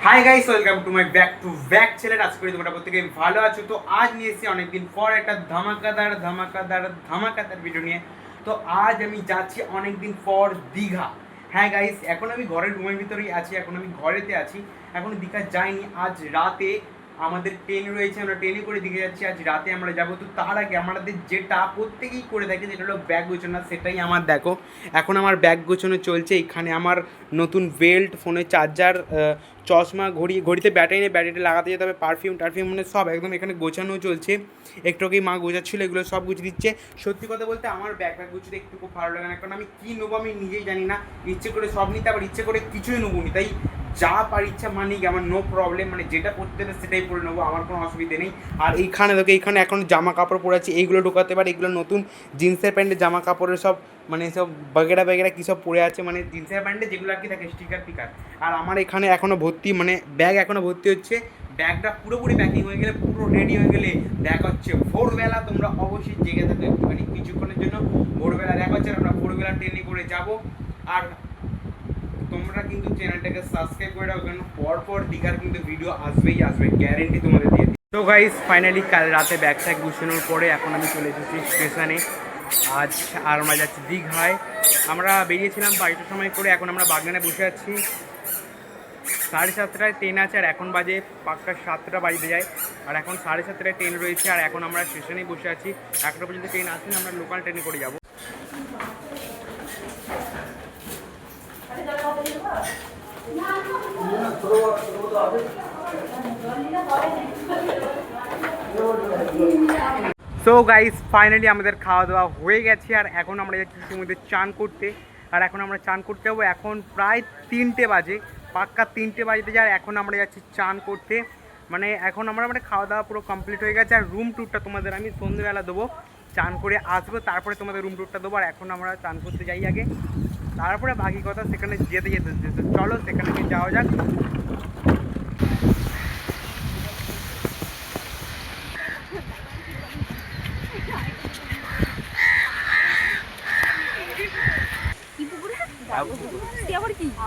High guys, welcome to my back to back channel. আশা করি তোমরা প্রত্যেকে ভালো আছো। তো আজ নিয়ে এসেছি অনেকদিন পর একটা ধামাকাদার ভিডিও নিয়ে। তো আজ আমি যাচ্ছি অনেকদিন পর দীঘা। হ্যাঁ গাইস, এখন আমি ঘরের রুমের ভিতরেই আছি, এখন আমি ঘরেতে আছি, এখন দীঘা যাইনি। আজ রাতে আমাদের ট্রেন রয়েছে, আমরা ট্রেনে করে দীঘা যাচ্ছি। আজ রাতে আমরা যাবো। তো তার আগে আমাদের যেটা প্রত্যেকেই করে থাকে যেটা হলো ব্যাগ গোছানো, সেটাই আমার দেখো এখন আমার ব্যাগ গোছানো চলছে। এখানে আমার নতুন বেল্ট, ফোনের চার্জার, চশমা, ঘড়িতে ব্যাটারি নেই, ব্যাটারিটা লাগাতে যেতে হবে, টারফিউম মানে সব একদম এখানে গোছানো চলছে। একটু আগেই মা গোছাচ্ছিলো, এগুলো সব গুছিয়ে দিচ্ছে। সত্যি কথা বলতে আমার ব্যাগ গুছতে একটু খুব ভালো লাগে না, কারণ আমি কী নেবো আমি নিজেই জানি না। ইচ্ছে করে সব নিতে, আবার ইচ্ছে করে কিছুই নেবো নি। তাই যা পার ইচ্ছা মানে আমার নো প্রবলেম, মানে যেটা পরতে দেবে সেটাই পরে নেবো, আমার কোনো অসুবিধে নেই। আর এইখানে দেখো, এইখানে এখন জামা কাপড় পরে আছে, এইগুলো ঢোকাতে পারে, এগুলো নতুন জিন্সের প্যান্টের জামা কাপড়ের সব মানে সব বাগেরা কী সব পরে আছে, মানে জিন্সের প্যান্টে যেগুলো আর কি থাকে স্টিকার ফিকার। আর আমার এখানে এখনও ভর্তি, মানে ব্যাগ এখনও ভর্তি হচ্ছে। ব্যাগটা পুরোপুরি প্যাকিং হয়ে গেলে, পুরো রেডি হয়ে গেলে দেখা হচ্ছে ভোরবেলা। তোমরা অবশ্যই জেগে থাকো একটুখানি কিছুক্ষণের জন্য। ভোরবেলা দেখা হচ্ছে, আমরা ভোরবেলা ট্রেনে করে যাব। আর তোমরা কিন্তু চ্যানেলটাকে সাবস্ক্রাইব করে রাখো, কারণ পরপর দীঘার কিন্তু ভিডিও আসবেই আসবে, গ্যারেন্টি তোমাদের দিয়ে দিই। তো গাইস, ফাইনালি কাল রাতে ব্যাগ ট্যাগ গুছানোর পরে এখন আমি চলে এসেছি স্টেশনে। আজ আর আমরা যাচ্ছি দীঘায়। আমরা বেরিয়েছিলাম 5টার সময় করে, এখন আমরা বাগনানে বসে আছি। 7:30টায় ট্রেন আছে, আর এখন বাজে পাক্কা 7টা বাজতে যায়। আর এখন 7:30টায় ট্রেন রয়েছে, আর এখন আমরা স্টেশনেই বসে আছি। 1টা পর্যন্ত ট্রেন আসেন, আমরা লোকাল ট্রেনে করে যাবো। সো গাইস, ফাইনালি আমাদের খাওয়া দাওয়া হয়ে গেছে, আর এখন আমরা যাচ্ছি সমুদ্রে চান করতে। আর এখন আমরা চান করতে যাবো, এখন প্রায় 3টে বাজে, পাক্কা 3টে বাজতে যায়। এখন আমরা যাচ্ছি চান করতে, মানে এখন আমরা মানে খাওয়া দাওয়া পুরো কমপ্লিট হয়ে গেছে। আর রুম ট্যুরটা তোমাদের আমি সন্ধ্যেবেলা দেবো, চান করে আসবো, তারপরে তোমাদের রুম ট্যুরটা দেবো। আর এখন আমরা চান করতে যাই আগে, তারপরে বাকি কথা সেখানে যেতে যেতে চলো সেখানে যাওয়া যাক।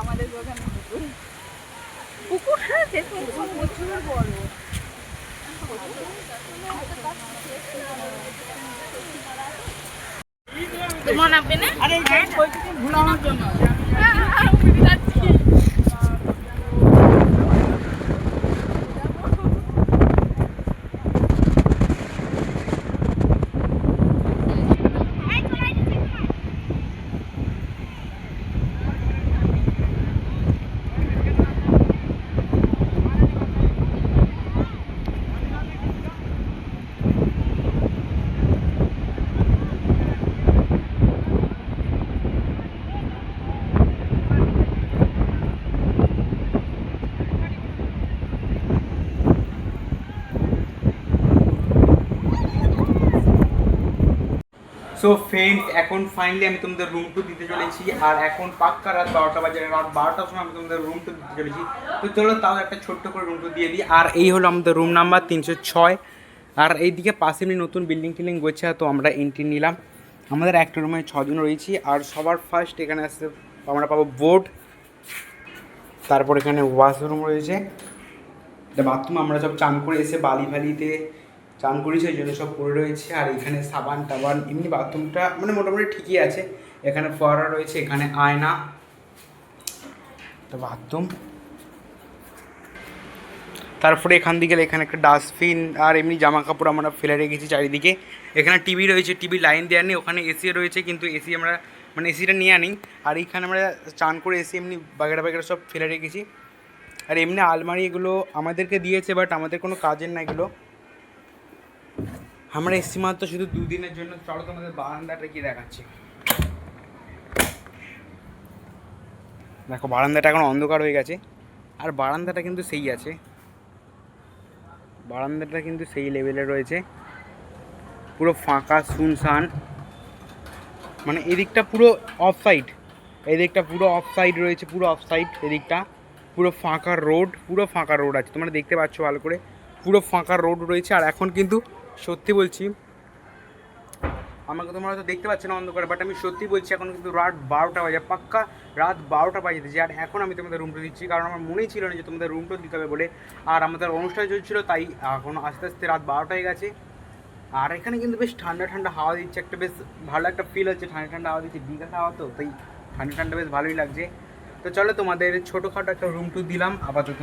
আমাদের পুকুর প্রচুর বড়। তোমার নামবে না? আরে ভুলানোর জন্য সো ফ্রেন্ডস, এখন ফাইনালি আমি তোমাদের রুম টু দিতে চলেছি। আর এখন পাক্কা রাত 12টা বাজে, রাত 12টার সময় আমি তোমাদের রুম টু দিতে চলেছি। তো চলো তাও একটা ছোট্ট করে রুম টু দিয়ে দিই। আর এই হলো আমাদের রুম নাম্বার 306। আর এইদিকে পাশে এমনি নতুন বিল্ডিং করছে, তো আমরা এন্ট্রি নিলাম। আমাদের একটা রুমে 6 জন রয়েছি। আর সবার ফার্স্ট এখানে আসতে আমরা পাবো বোর্ড, তারপর এখানে ওয়াশরুম রয়েছে, এটা বাথরুম। আমরা সব চান করে এসে বালি ফালিতে চান করেছি, ওই জন্য সব পড়ে রয়েছে। আর এখানে সাবান টাবান, এমনি বাথরুমটা মানে মোটামুটি ঠিকই আছে। এখানে ফোয়ারা রয়েছে, এখানে আয়না, তো বাথরুম। তারপরে এখান দিকে এখানে একটা ডাস্টবিন, আর এমনি জামা কাপড় আমরা ফেলে রেখেছি চারিদিকে। এখানে টিভি রয়েছে, টিভি লাইন দেওয়ার নেই। ওখানে এসি রয়েছে, কিন্তু এসি আমরা মানে এসিটা নিয়ে আনি। আর এইখানে আমরা চান করে এসি এমনি বাগেরা সব ফেলে রেখেছি। আর এমনি আলমারি এগুলো আমাদেরকে দিয়েছে, বাট আমাদের কোনো কাজের না এগুলো। আমরা এসছি মাত্র শুধু 2 দিনের জন্য। চলো তোমাদের বারান্দাটা কি দেখাচ্ছি। দেখো বারান্দাটা এখন অন্ধকার হয়ে গেছে, আর বারান্দাটা কিন্তু সেই আছে, বারান্দাটা কিন্তু সেই লেভেলে রয়েছে, পুরো ফাঁকা শুনশান। মানে এদিকটা পুরো অফ সাইড, এদিকটা পুরো অফ সাইড রয়েছে, পুরো অফ সাইড। এদিকটা পুরো ফাঁকা রোড, পুরো ফাঁকা রোড আছে, তোমরা দেখতে পাচ্ছ ভালো করে, পুরো ফাঁকা রোড রয়েছে। আর এখন কিন্তু সত্যি বলছি, আমাকে তোমরা হয়তো দেখতে পাচ্ছ না অন্ধকারে, বাট আমি সত্যি বলছি এখন কিন্তু রাত 12টা বাজে, পাক্কা রাত 12টা বাজে দিয়েছি। আর এখন আমি তোমাদের রুমটা দিচ্ছি, কারণ আমার মনেই ছিল না যে তোমাদের রুমটা দিতে হবে বলে। আর আমাদের অনুষ্ঠান চলছিল, তাই এখন আস্তে আস্তে রাত 12টা হয়ে গেছে। আর এখানে কিন্তু বেশ ঠান্ডা ঠান্ডা হাওয়া দিচ্ছে, একটা বেশ ভালো একটা ফিল হচ্ছে, ঠান্ডা ঠান্ডা হাওয়া দিচ্ছে, দীঘাতে হাওয়া তো, তাই ঠান্ডা ঠান্ডা বেশ ভালোই লাগছে। তো চলো তোমাদের ছোটোখাটো একটা রুম ট্যুর দিলাম আপাতত।